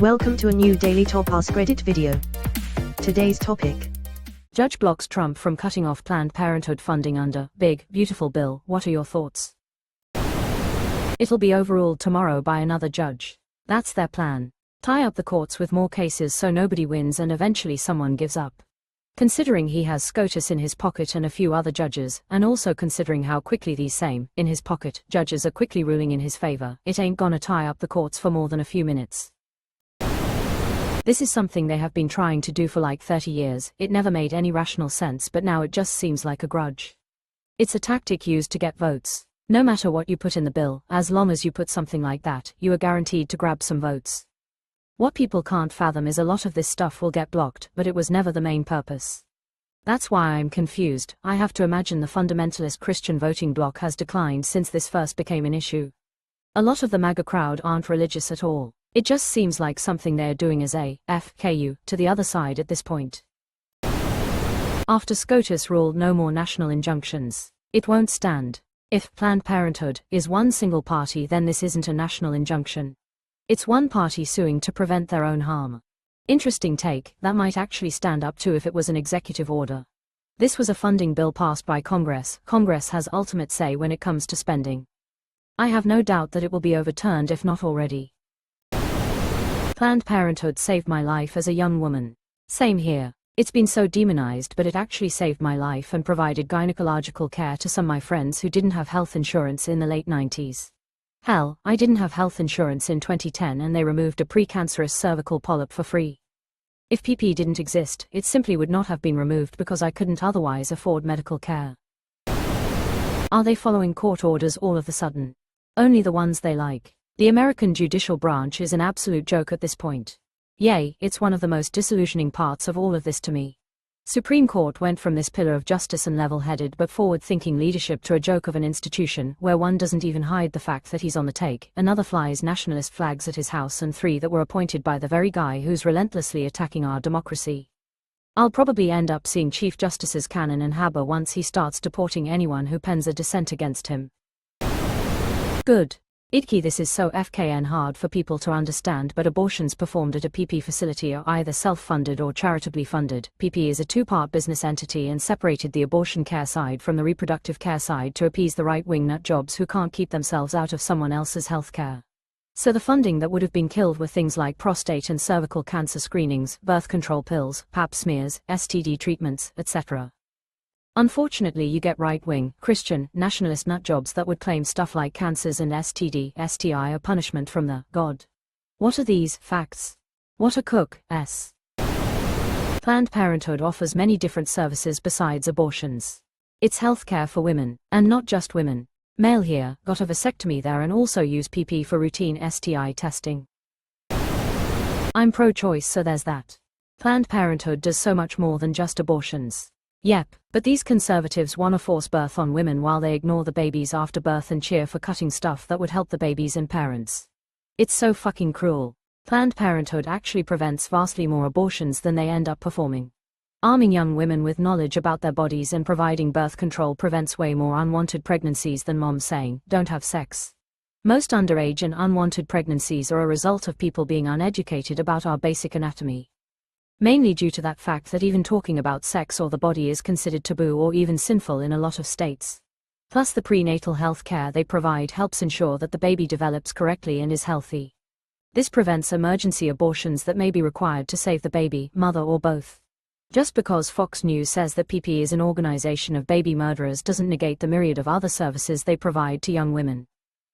Welcome to a new Daily Top Askreddit video. Today's topic. Judge blocks Trump from cutting off Planned Parenthood funding under big, beautiful bill. What are your thoughts? It'll be overruled tomorrow by another judge. That's their plan. Tie up the courts with more cases so nobody wins and eventually someone gives up. Considering he has SCOTUS in his pocket and a few other judges, and also considering how quickly these same, in his pocket, judges are quickly ruling in his favor, it ain't gonna tie up the courts for more than a few minutes. This is something they have been trying to do for like 30 years, it never made any rational sense but now it just seems like a grudge. It's a tactic used to get votes. No matter what you put in the bill, as long as you put something like that, you are guaranteed to grab some votes. What people can't fathom is a lot of this stuff will get blocked, but it was never the main purpose. That's why I'm confused. I have to imagine the fundamentalist Christian voting bloc has declined since this first became an issue. A lot of the MAGA crowd aren't religious at all. It just seems like something they're doing as a FKU to the other side at this point. After SCOTUS ruled no more national injunctions, it won't stand. If Planned Parenthood is one single party, then this isn't a national injunction. It's one party suing to prevent their own harm. Interesting take, that might actually stand up to if it was an executive order. This was a funding bill passed by Congress. Congress has ultimate say when it comes to spending. I have no doubt that it will be overturned if not already. Planned Parenthood saved my life as a young woman. Same here. It's been so demonized, but it actually saved my life and provided gynecological care to some of my friends who didn't have health insurance in the late 90s. Hell, I didn't have health insurance in 2010 and they removed a precancerous cervical polyp for free. If PP didn't exist, it simply would not have been removed because I couldn't otherwise afford medical care. Are they following court orders all of a sudden? Only the ones they like. The American judicial branch is an absolute joke at this point. Yay, it's one of the most disillusioning parts of all of this to me. Supreme Court went from this pillar of justice and level-headed but forward-thinking leadership to a joke of an institution where one doesn't even hide the fact that he's on the take, another flies nationalist flags at his house, and three that were appointed by the very guy who's relentlessly attacking our democracy. I'll probably end up seeing Chief Justices Cannon and Haber once he starts deporting anyone who pens a dissent against him. Good. Idki, this is so FKN hard for people to understand, but abortions performed at a PP facility are either self-funded or charitably funded. PP is a two-part business entity and separated the abortion care side from the reproductive care side to appease the right-wing nutjobs who can't keep themselves out of someone else's health care. So the funding that would have been killed were things like prostate and cervical cancer screenings, birth control pills, pap smears, STD treatments, etc. Unfortunately, you get right-wing, Christian, nationalist nutjobs that would claim stuff like cancers and STD, STI are punishment from the God. What are these facts? What a cook, s. Planned Parenthood offers many different services besides abortions. It's healthcare for women, and not just women. Male here, got a vasectomy there and also use PP for routine STI testing. I'm pro-choice, so there's that. Planned Parenthood does so much more than just abortions. Yep, but these conservatives wanna force birth on women while they ignore the babies after birth and cheer for cutting stuff that would help the babies and parents. It's so fucking cruel. Planned Parenthood actually prevents vastly more abortions than they end up performing. Arming young women with knowledge about their bodies and providing birth control prevents way more unwanted pregnancies than moms saying, don't have sex. Most underage and unwanted pregnancies are a result of people being uneducated about our basic anatomy. Mainly due to that fact that even talking about sex or the body is considered taboo or even sinful in a lot of states. Plus the prenatal health care they provide helps ensure that the baby develops correctly and is healthy. This prevents emergency abortions that may be required to save the baby, mother or both. Just because Fox News says that PP is an organization of baby murderers doesn't negate the myriad of other services they provide to young women.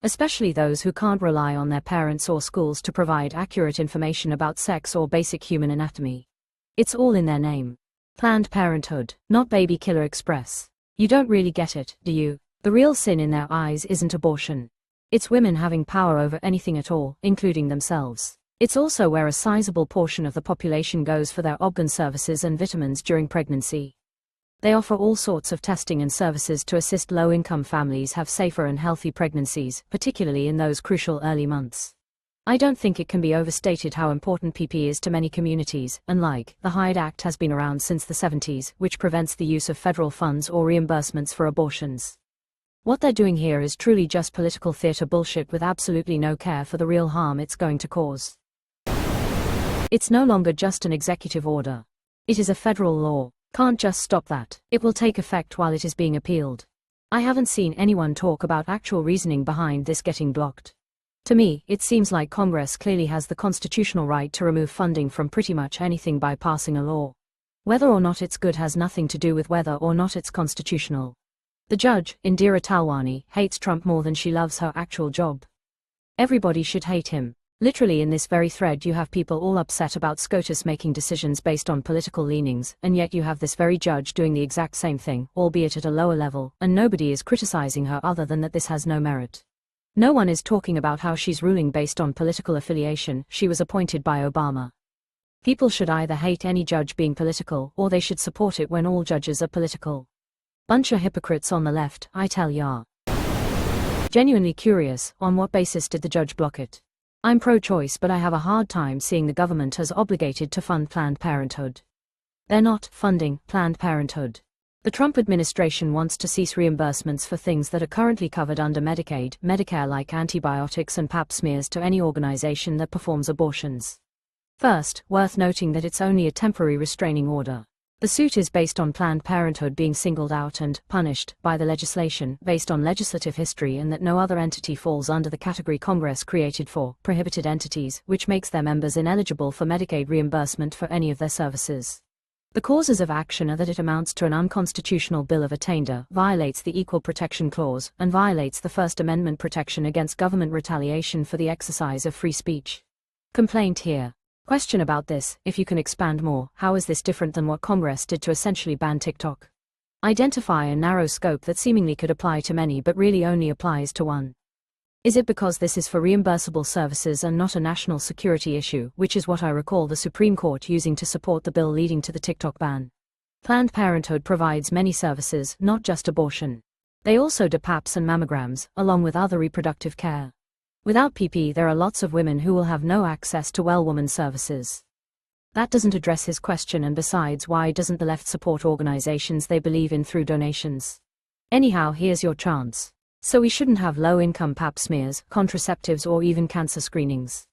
Especially those who can't rely on their parents or schools to provide accurate information about sex or basic human anatomy. It's all in their name. Planned Parenthood, not Baby Killer Express. You don't really get it, do you? The real sin in their eyes isn't abortion. It's women having power over anything at all, including themselves. It's also where a sizable portion of the population goes for their organ services and vitamins during pregnancy. They offer all sorts of testing and services to assist low-income families have safer and healthy pregnancies, particularly in those crucial early months. I don't think it can be overstated how important PP is to many communities, and the Hyde Act has been around since the 70s, which prevents the use of federal funds or reimbursements for abortions. What they're doing here is truly just political theater bullshit with absolutely no care for the real harm it's going to cause. It's no longer just an executive order. It is a federal law. Can't just stop that. It will take effect while it is being appealed. I haven't seen anyone talk about actual reasoning behind this getting blocked. To me, it seems like Congress clearly has the constitutional right to remove funding from pretty much anything by passing a law. Whether or not it's good has nothing to do with whether or not it's constitutional. The judge, Indira Talwani, hates Trump more than she loves her actual job. Everybody should hate him. Literally in this very thread you have people all upset about SCOTUS making decisions based on political leanings, and yet you have this very judge doing the exact same thing, albeit at a lower level, and nobody is criticizing her other than that this has no merit. No one is talking about how she's ruling based on political affiliation. She was appointed by Obama. People should either hate any judge being political, or they should support it when all judges are political. Bunch of hypocrites on the left, I tell ya. Genuinely curious, on what basis did the judge block it? I'm pro-choice, but I have a hard time seeing the government as obligated to fund Planned Parenthood. They're not funding Planned Parenthood. The Trump administration wants to cease reimbursements for things that are currently covered under Medicaid, Medicare like antibiotics and pap smears to any organization that performs abortions. First, worth noting that it's only a temporary restraining order. The suit is based on Planned Parenthood being singled out and punished by the legislation based on legislative history, and that no other entity falls under the category Congress created for prohibited entities, which makes their members ineligible for Medicaid reimbursement for any of their services. The causes of action are that it amounts to an unconstitutional bill of attainder, violates the Equal Protection Clause, and violates the First Amendment protection against government retaliation for the exercise of free speech. Complaint here. Question about this: if you can expand more, how is this different than what Congress did to essentially ban TikTok? Identify a narrow scope that seemingly could apply to many but really only applies to one. Is it because this is for reimbursable services and not a national security issue, which is what I recall the Supreme Court using to support the bill leading to the TikTok ban? Planned Parenthood provides many services, not just abortion. They also do PAPs and mammograms, along with other reproductive care. Without PP, there are lots of women who will have no access to well-woman services. That doesn't address his question, and besides, why doesn't the left support organizations they believe in through donations? Anyhow, here's your chance. So we shouldn't have low-income pap smears, contraceptives, or even cancer screenings.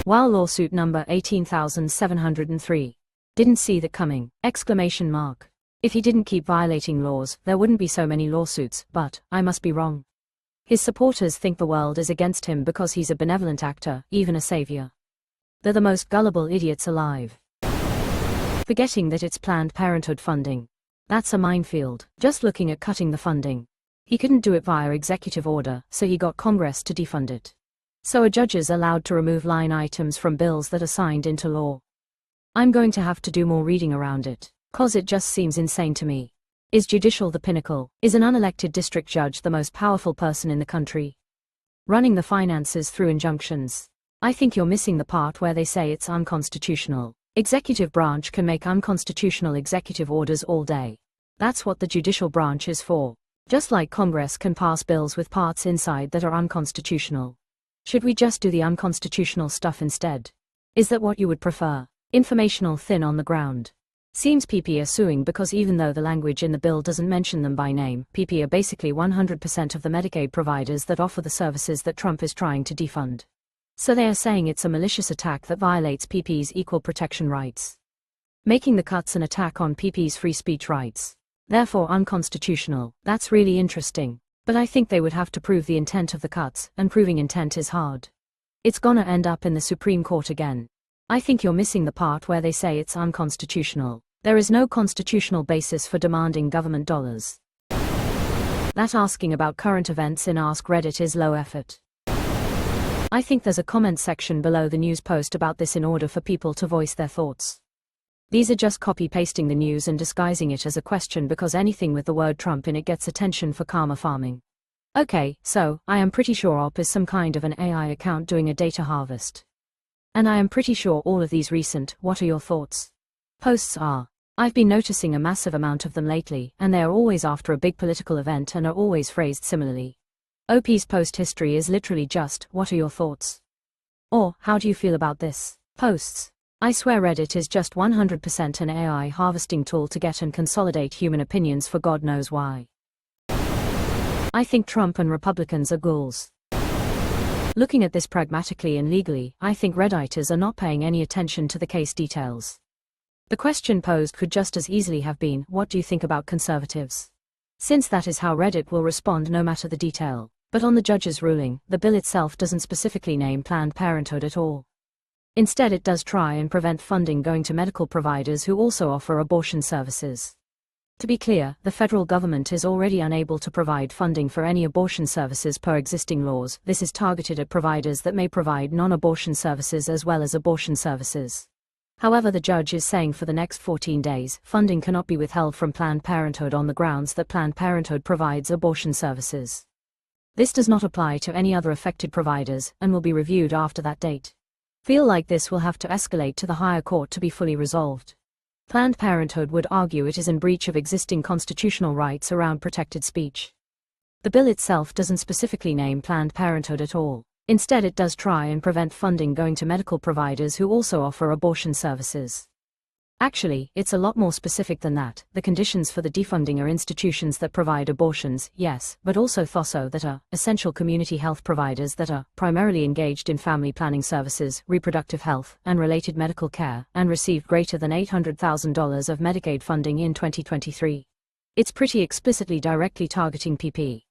While lawsuit number 18,703. Didn't see that coming! Exclamation mark. If he didn't keep violating laws, there wouldn't be so many lawsuits, but I must be wrong. His supporters think the world is against him because he's a benevolent actor, even a savior. They're the most gullible idiots alive. Forgetting that it's Planned Parenthood funding. That's a minefield. Just looking at cutting the funding. He couldn't do it via executive order, so he got Congress to defund it. So a judge is allowed to remove line items from bills that are signed into law. I'm going to have to do more reading around it, 'cause it just seems insane to me. Is judicial the pinnacle? Is an unelected district judge the most powerful person in the country? Running the finances through injunctions. I think you're missing the part where they say it's unconstitutional. Executive branch can make unconstitutional executive orders all day. That's what the judicial branch is for. Just like Congress can pass bills with parts inside that are unconstitutional. Should we just do the unconstitutional stuff instead? Is that what you would prefer? Informational thin on the ground. Seems PP are suing because even though the language in the bill doesn't mention them by name, PP are basically 100% of the Medicaid providers that offer the services that Trump is trying to defund. So they are saying it's a malicious attack that violates PP's equal protection rights. Making the cuts an attack on PP's free speech rights. Therefore unconstitutional. That's really interesting. But I think they would have to prove the intent of the cuts, and proving intent is hard. It's gonna end up in the Supreme Court again. I think you're missing the part where they say it's unconstitutional. There is no constitutional basis for demanding government dollars. That asking about current events in Askreddit is low effort. I think there's a comment section below the news post about this in order for people to voice their thoughts. These are just copy-pasting the news and disguising it as a question because anything with the word Trump in it gets attention for karma farming. Okay, so, I am pretty sure OP is some kind of an AI account doing a data harvest. And I am pretty sure all of these recent "what are your thoughts?" posts are. I've been noticing a massive amount of them lately, and they are always after a big political event and are always phrased similarly. OP's post history is literally just, "what are your thoughts?" Or, "how do you feel about this?" posts. I swear Reddit is just 100% an AI harvesting tool to get and consolidate human opinions for God knows why. I think Trump and Republicans are ghouls. Looking at this pragmatically and legally, I think Redditors are not paying any attention to the case details. The question posed could just as easily have been, what do you think about conservatives? Since that is how Reddit will respond no matter the detail. But on the judge's ruling, the bill itself doesn't specifically name Planned Parenthood at all. Instead, it does try and prevent funding going to medical providers who also offer abortion services. To be clear, the federal government is already unable to provide funding for any abortion services per existing laws. This is targeted at providers that may provide non-abortion services as well as abortion services. However, the judge is saying for the next 14 days, funding cannot be withheld from Planned Parenthood on the grounds that Planned Parenthood provides abortion services. This does not apply to any other affected providers, and will be reviewed after that date. Feel like this will have to escalate to the higher court to be fully resolved. Planned Parenthood would argue it is in breach of existing constitutional rights around protected speech. The bill itself doesn't specifically name Planned Parenthood at all. Instead, it does try and prevent funding going to medical providers who also offer abortion services. Actually, it's a lot more specific than that. The conditions for the defunding are institutions that provide abortions, yes, but also THOSO that are essential community health providers that are primarily engaged in family planning services, reproductive health, and related medical care, and received greater than $800,000 of Medicaid funding in 2023. It's pretty explicitly directly targeting PP.